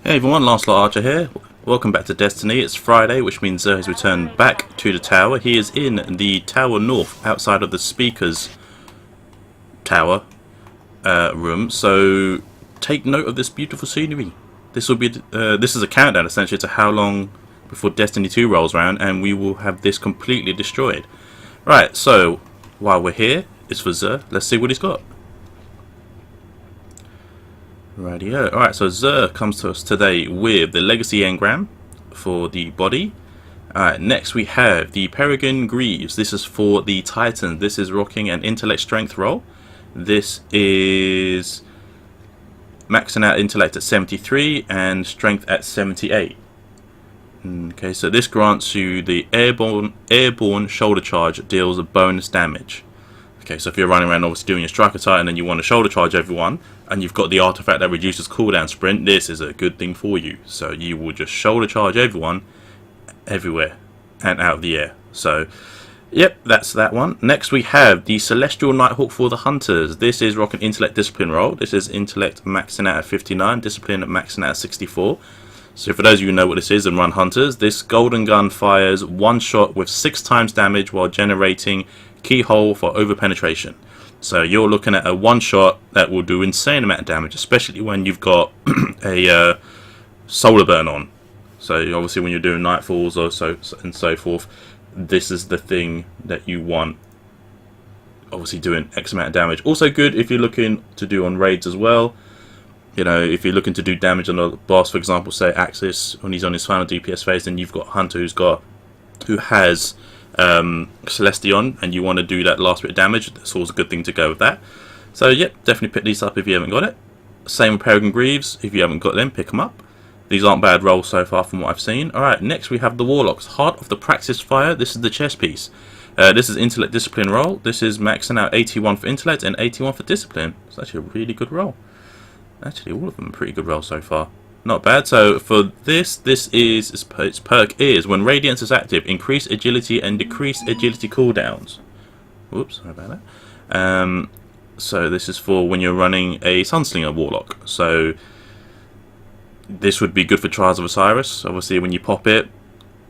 Hey everyone, Lancelot Archer here. Welcome back to Destiny. It's Friday, which means Zer has returned back to the tower. He is in the tower north, outside of the speaker's tower room. So take note of this beautiful scenery. This will be this is a countdown essentially to how long before Destiny 2 rolls around, and we will have this completely destroyed. Right. So while we're here, it's for Zer. Let's see what he's got. Radio. Alright, so Zer comes to us today with the Legacy Engram for the body. Alright, next we have the PEREGRINE Greaves. This is for the Titan. This is rocking an intellect strength roll. This is maxing out intellect at 73 and strength at 78. Okay, so this grants you the airborne shoulder charge, deals a bonus damage. Okay, so if you're running around obviously doing your striker titan and you want to shoulder charge everyone, and you've got the artifact that reduces cooldown sprint, this is a good thing for you. So you will just shoulder charge everyone, everywhere, and out of the air. So, yep, that's that one. Next we have the Celestial Nighthawk for the Hunters. This is rocking intellect discipline roll. This is intellect maxing out at 59, discipline maxing out at 64. So for those of you who know what this is and run hunters, this golden gun fires one shot with 6 times damage while generating keyhole for over penetration. So you're looking at a one shot that will do insane amount of damage, especially when you've got a solar burn on. So obviously when you're doing nightfalls or so forth, this is the thing that you want. Obviously doing X amount of damage. Also good if you're looking to do on raids as well. You know, if you're looking to do damage on a boss, for example, say Axis, when he's on his final DPS phase, then you've got Hunter who has Celestion, and you want to do that last bit of damage. That's always a good thing to go with that. So yep, definitely pick these up if you haven't got it. Same with Peregrine Greaves. If you haven't got them, pick them up. These aren't bad rolls so far from what I've seen. Alright, next we have the Warlocks. Heart of the Praxis Fire. This is the chess piece. This is intellect discipline roll. This is maxing out 81 for intellect and 81 for discipline. It's actually a really good roll. Actually, all of them are pretty good rolls so far. Not bad. So for its perk is when Radiance is active, increase agility and decrease agility cooldowns. Whoops, sorry about that. So this is for when you're running a Sunslinger Warlock. So this would be good for Trials of Osiris. Obviously, when you pop it,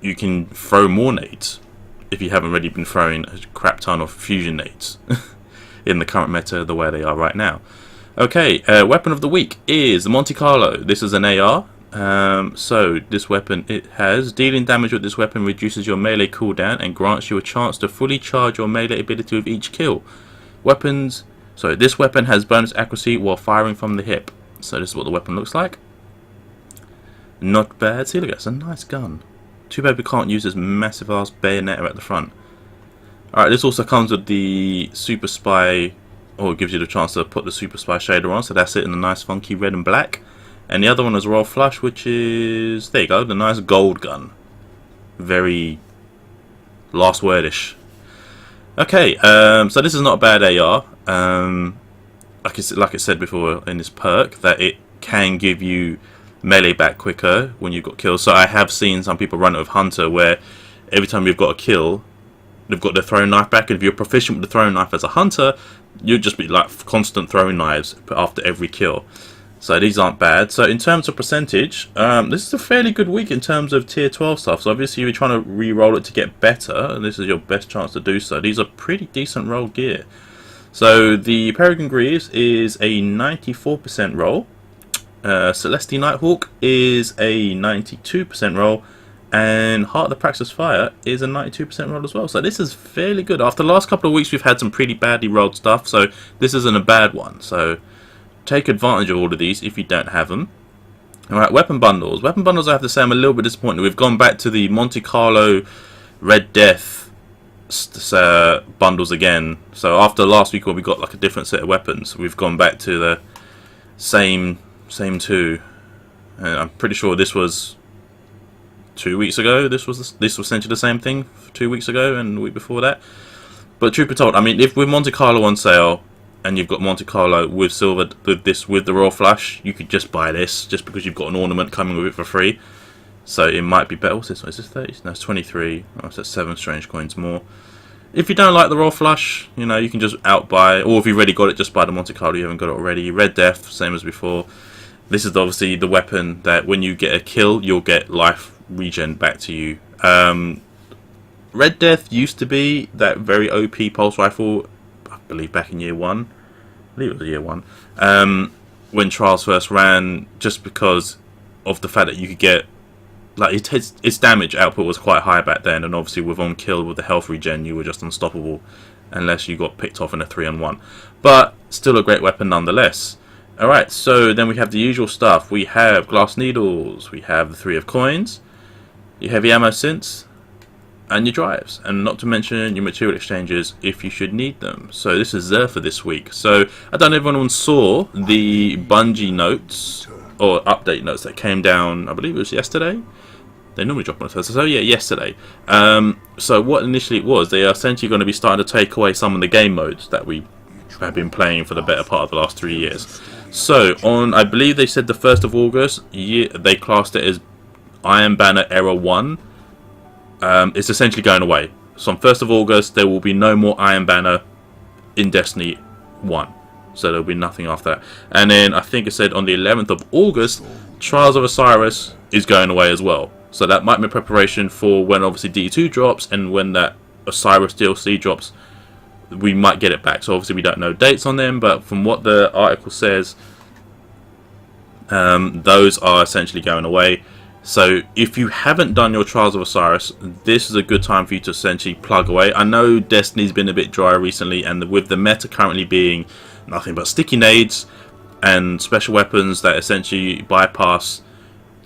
you can throw more nades if you haven't already been throwing a crap ton of fusion nades in the current meta the way they are right now. Okay, weapon of the week is the Monte Carlo. This is an AR. So this weapon, it has dealing damage with this weapon reduces your melee cooldown and grants you a chance to fully charge your melee ability with each kill. This weapon has bonus accuracy while firing from the hip. So this is what the weapon looks like. Not bad. See, look, it's a nice gun. Too bad we can't use this massive ass bayonet at the front. Alright, this also comes with the Super Spy. Or it gives you the chance to put the Super Spy shader on, so that's it in a nice funky red and black. And the other one is Royal Flush, which is, there you go, the nice gold gun. Very last wordish. Okay, so this is not a bad AR. Like I said before in this perk, that it can give you melee back quicker when you've got kills. So I have seen some people run it with Hunter, where every time you've got a kill, they've got their throwing knife back, and if you're proficient with the throwing knife as a hunter, you'd just be like constant throwing knives after every kill. So these aren't bad. So in terms of percentage, this is a fairly good week in terms of tier 12 stuff. So obviously you're trying to re-roll it to get better, and this is your best chance to do so. These are pretty decent roll gear. So the Peregrine Greaves is a 94% roll. Celestial Nighthawk is a 92% roll. And Heart of the Praxis Fire is a 92% roll as well. So this is fairly good. After the last couple of weeks we've had some pretty badly rolled stuff, so this isn't a bad one. So take advantage of all of these if you don't have them. Alright, weapon bundles. Weapon bundles, I have to say, I'm a little bit disappointed. We've gone back to the Monte Carlo Red Death bundles again. So after last week where we got like a different set of weapons, we've gone back to the same two. And I'm pretty sure this was 2 weeks ago. This was essentially the same thing 2 weeks ago and the week before that. But truth be told, I mean, if with Monte Carlo on sale and you've got Monte Carlo with silver with the Royal Flush, you could just buy this just because you've got an ornament coming with it for free. So it might be better. What's this one? Is this 30? No, it's 23. Oh, so that's 7 strange coins more. If you don't like the Royal Flush, you know, you can just outbuy, or if you've already got it, just buy the Monte Carlo. You haven't got it already. Red Death, same as before. This is obviously the weapon that when you get a kill, you'll get life regen back to you. Red Death used to be that very OP pulse rifle, I believe back in year 1. I believe it was year 1. When Trials first ran, just because of the fact that you could get, like, its damage output was quite high back then, and obviously with on kill with the health regen, you were just unstoppable unless you got picked off in a 3-on-1. But still a great weapon nonetheless. Alright, so then we have the usual stuff. We have glass needles, we have the 3 of coins, your heavy ammo synths, and your drives, and not to mention your material exchanges if you should need them. So this is there for this week. So I don't know if anyone saw the Buggy notes or update notes that came down, I believe it was yesterday. They normally drop on a Thursday, so yeah, yesterday. So what initially it was, they are essentially going to be starting to take away some of the game modes that we have been playing for the better part of the last 3 years. So on, I believe they said the 1st of August, they classed it as Iron Banner Era 1. It's essentially going away. So on 1st of August, there will be no more Iron Banner in Destiny 1. So there will be nothing after that. And then I think it said on the 11th of August, Trials of Osiris is going away as well. So that might be preparation for when obviously D2 drops, and when that Osiris DLC drops, we might get it back. So obviously we don't know dates on them, but from what the article says, those are essentially going away. So if you haven't done your Trials of Osiris, this is a good time for you to essentially plug away. I know Destiny's been a bit dry recently, and with the meta currently being nothing but sticky nades and special weapons that essentially bypass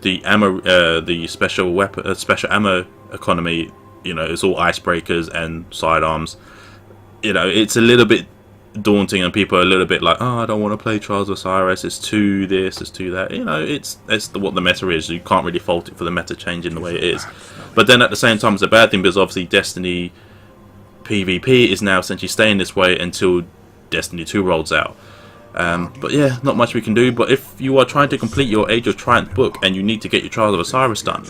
the ammo, the special weapon, special ammo economy. You know, it's all icebreakers and sidearms. You know, it's a little bit daunting, and people are a little bit like, oh, I don't want to play Trials of Osiris, it's too this, it's too that. You know, it's what the meta is. You can't really fault it for the meta changing the way it is. But then at the same time, it's a bad thing, because obviously Destiny PvP is now essentially staying this way until Destiny 2 rolls out. But yeah, not much we can do. But if you are trying to complete your Age of Triumph book and you need to get your Trials of Osiris done,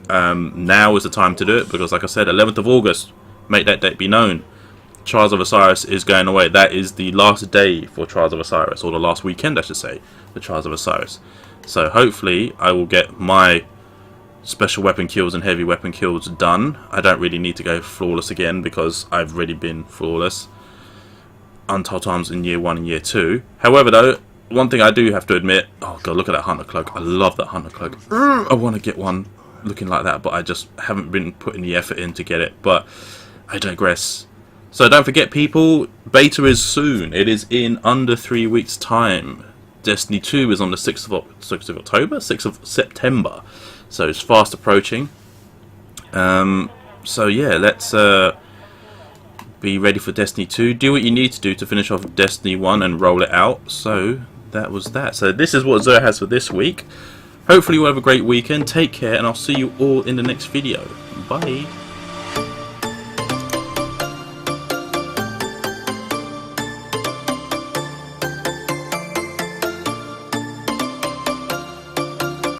now is the time to do it, because like I said, 11th of August, make that date be known. Trials of Osiris is going away. That is the last day for Trials of Osiris, or the last weekend I should say, for Trials of Osiris. So hopefully I will get my special weapon kills and heavy weapon kills done. I don't really need to go flawless again, because I've already been flawless untold times in year 1 and year 2. However though, one thing I do have to admit, oh god, look at that Hunter Cloak. I love that Hunter Cloak. I want to get one looking like that, but I just haven't been putting the effort in to get it. But I digress. So don't forget, people, beta is soon. It is in under 3 weeks time. Destiny 2 is on the 6th of October? 6th of September. So it's fast approaching. So yeah, let's be ready for Destiny 2. Do what you need to do to finish off Destiny 1 and roll it out. So that was that. So this is what Zer has for this week. Hopefully you'll have a great weekend. Take care, and I'll see you all in the next video. Bye.